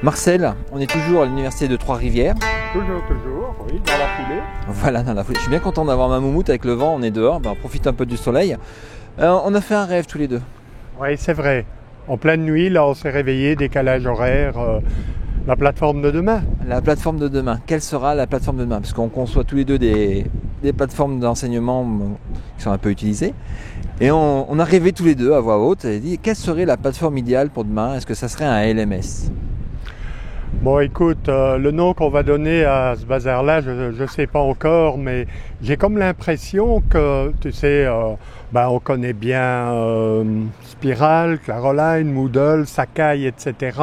Marcel, on est toujours à l'université de Trois-Rivières. Toujours, oui, dans la foulée. Voilà, dans la foulée. Je suis bien content d'avoir ma moumoute avec le vent, on est dehors, on profite un peu du soleil. On a fait un rêve tous les deux. Oui, c'est vrai. En pleine nuit, là, on s'est réveillé, décalage horaire, la plateforme de demain. La plateforme de demain. Quelle sera la plateforme de demain? Parce qu'on conçoit tous les deux des plateformes d'enseignement qui sont un peu utilisées. Et on a rêvé tous les deux à voix haute et dit quelle serait la plateforme idéale pour demain? Est-ce que ça serait un LMS? Bon, écoute, le nom qu'on va donner à ce bazar-là, je ne sais pas encore, mais j'ai comme l'impression que, tu sais, on connaît bien Spiral, Caroline, Moodle, Sakai, etc.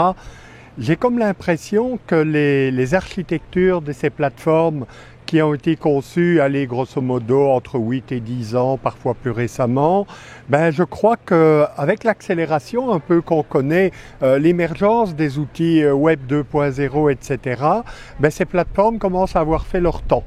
J'ai comme l'impression que les architectures de ces plateformes qui ont été conçues, allez, grosso modo, entre 8 et 10 ans, parfois plus récemment, je crois qu'avec l'accélération un peu qu'on connaît, l'émergence des outils Web 2.0, etc., ces plateformes commencent à avoir fait leur temps.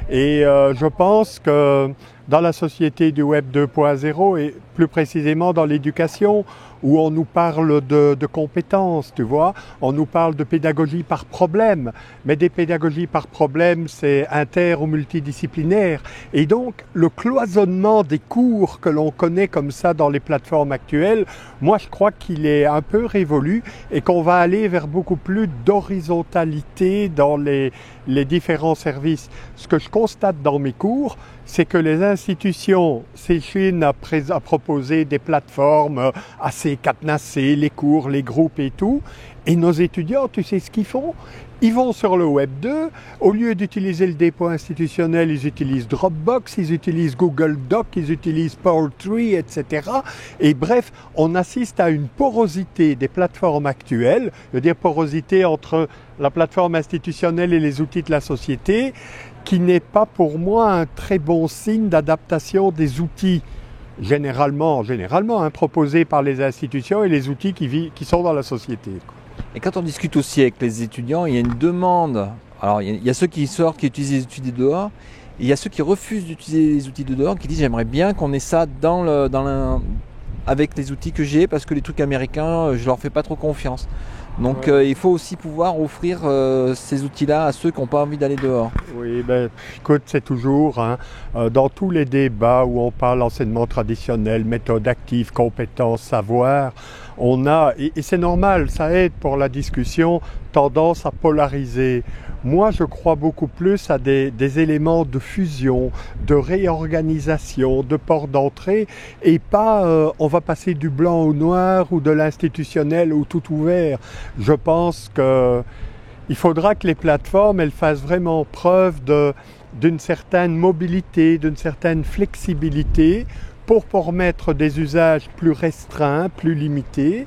Et je pense que dans la société du Web 2.0 et plus précisément dans l'éducation, où on nous parle de compétences, tu vois, on nous parle de pédagogie par problème, mais des pédagogies par problème, c'est inter ou multidisciplinaire. Et donc, le cloisonnement des cours que l'on connaît comme ça dans les plateformes actuelles, moi je crois qu'il est un peu révolu et qu'on va aller vers beaucoup plus d'horizontalité dans les différents services. Ce que je constate dans mes cours, c'est que les institutions s'échinent à proposer des plateformes assez cadenassées, les cours, les groupes et tout. Et nos étudiants, tu sais ce qu'ils font? Ils vont sur le Web 2, au lieu d'utiliser le dépôt institutionnel, ils utilisent Dropbox, ils utilisent Google Doc, ils utilisent Power-Tree, etc. Et bref, on assiste à une porosité des plateformes actuelles, je veux dire porosité entre la plateforme institutionnelle et les outils de la société, qui n'est pas pour moi un très bon signe d'adaptation des outils généralement proposés par les institutions et les outils qui sont dans la société. Et quand on discute aussi avec les étudiants, il y a une demande. Alors il y a ceux qui sortent, qui utilisent les outils de dehors, et il y a ceux qui refusent d'utiliser les outils de dehors, qui disent j'aimerais bien qu'on ait ça avec les outils que j'ai, parce que les trucs américains, je leur fais pas trop confiance. Donc il faut aussi pouvoir offrir ces outils-là à ceux qui n'ont pas envie d'aller dehors. Oui, écoute, c'est toujours dans tous les débats où on parle enseignement traditionnel, méthode active, compétences, savoir, on a, et c'est normal, ça aide pour la discussion, tendance à polariser. Moi, je crois beaucoup plus à des éléments de fusion, de réorganisation, de port d'entrée, et pas on va passer du blanc au noir ou de l'institutionnel au tout ouvert. Je pense qu'il faudra que les plateformes elles fassent vraiment preuve d'une certaine mobilité, d'une certaine flexibilité pour permettre des usages plus restreints, plus limités,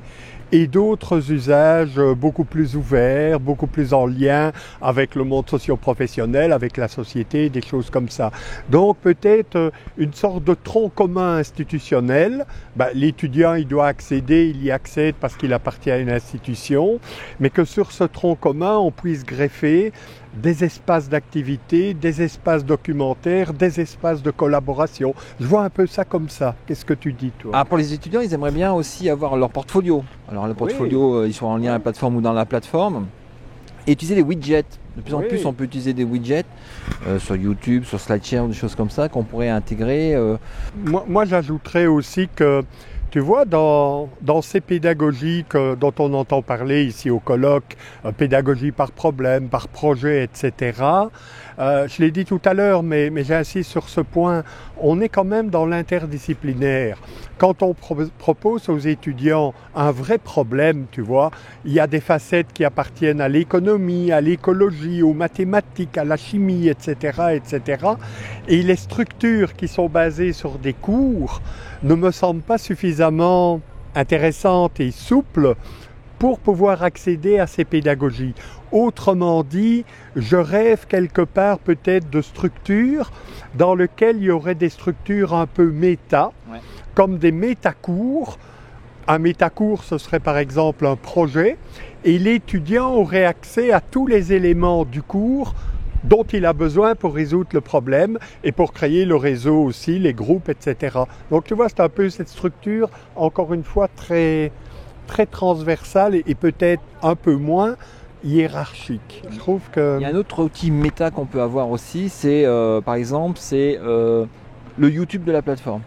et d'autres usages beaucoup plus ouverts, beaucoup plus en lien avec le monde socio-professionnel, avec la société, des choses comme ça. Donc peut-être une sorte de tronc commun institutionnel. L'étudiant, il doit accéder, il y accède parce qu'il appartient à une institution, mais que sur ce tronc commun, on puisse greffer des espaces d'activité, des espaces documentaires, des espaces de collaboration. Je vois un peu ça comme ça. Qu'est-ce que tu dis, toi? Pour les étudiants, ils aimeraient bien aussi avoir leur portfolio. Alors le portfolio, ils sont en lien à la plateforme ou dans la plateforme. Et utiliser les widgets. De plus en plus, on peut utiliser des widgets sur YouTube, sur SlideShare, des choses comme ça qu'on pourrait intégrer. Moi, j'ajouterais aussi que tu vois, dans ces pédagogies dont on entend parler ici au colloque, pédagogie par problème, par projet, etc., je l'ai dit tout à l'heure, mais j'insiste sur ce point, on est quand même dans l'interdisciplinaire. Quand on propose aux étudiants un vrai problème, tu vois, il y a des facettes qui appartiennent à l'économie, à l'écologie, aux mathématiques, à la chimie, etc., etc. Et les structures qui sont basées sur des cours ne me semblent pas suffisamment intéressantes et souples pour pouvoir accéder à ces pédagogies. Autrement dit, je rêve quelque part peut-être de structures dans lesquelles il y aurait des structures un peu méta, comme des métacours. Un métacours, ce serait par exemple un projet, et l'étudiant aurait accès à tous les éléments du cours dont il a besoin pour résoudre le problème et pour créer le réseau aussi, les groupes, etc. Donc tu vois, c'est un peu cette structure, encore une fois, très, très transversale et peut-être un peu moins hiérarchique. Je trouve que... Il y a un autre outil méta qu'on peut avoir aussi, c'est par exemple, c'est le YouTube de la plateforme.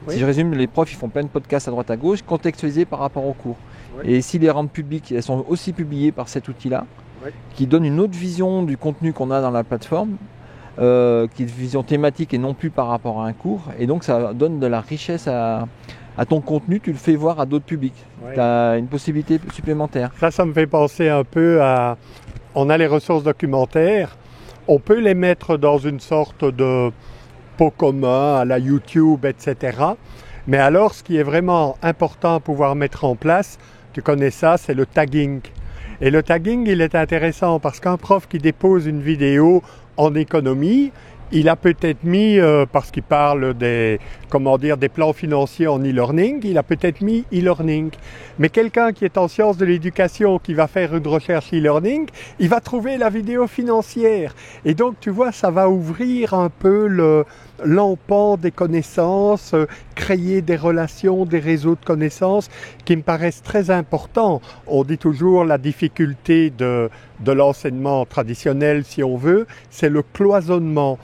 Oui. Si je résume, les profs ils font plein de podcasts à droite à gauche, contextualisés par rapport au cours. Oui. Et s'ils les rendent publics, elles sont aussi publiées par cet outil-là, Oui. qui donne une autre vision du contenu qu'on a dans la plateforme, qui est une vision thématique et non plus par rapport à un cours. Et donc ça donne de la richesse à ton contenu, tu le fais voir à d'autres publics. Oui. Tu as une possibilité supplémentaire. Ça me fait penser un peu à... On a les ressources documentaires, on peut les mettre dans une sorte de pot commun à la YouTube, etc. Mais alors, ce qui est vraiment important à pouvoir mettre en place, tu connais ça, c'est le tagging. Et le tagging, il est intéressant parce qu'un prof qui dépose une vidéo en économie, il a peut-être mis, parce qu'il parle des plans financiers en e-learning, il a peut-être mis e-learning. Mais quelqu'un qui est en sciences de l'éducation, qui va faire une recherche e-learning, il va trouver la vidéo financière. Et donc, tu vois, ça va ouvrir un peu l'empan des connaissances, créer des relations, des réseaux de connaissances qui me paraissent très importants. On dit toujours la difficulté de l'enseignement traditionnel, si on veut, c'est le cloisonnement.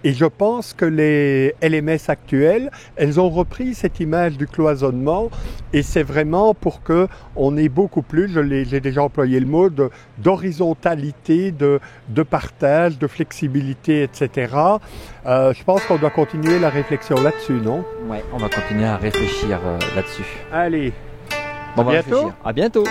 Et je pense que les LMS actuelles, elles ont repris cette image du cloisonnement et c'est vraiment pour que on ait beaucoup plus, j'ai déjà employé le mot, d'horizontalité, de partage, de flexibilité, etc. Je pense qu'on doit continuer la réflexion là-dessus, non? Ouais, on va continuer à réfléchir là-dessus. Allez, Bon, à bientôt. À bientôt.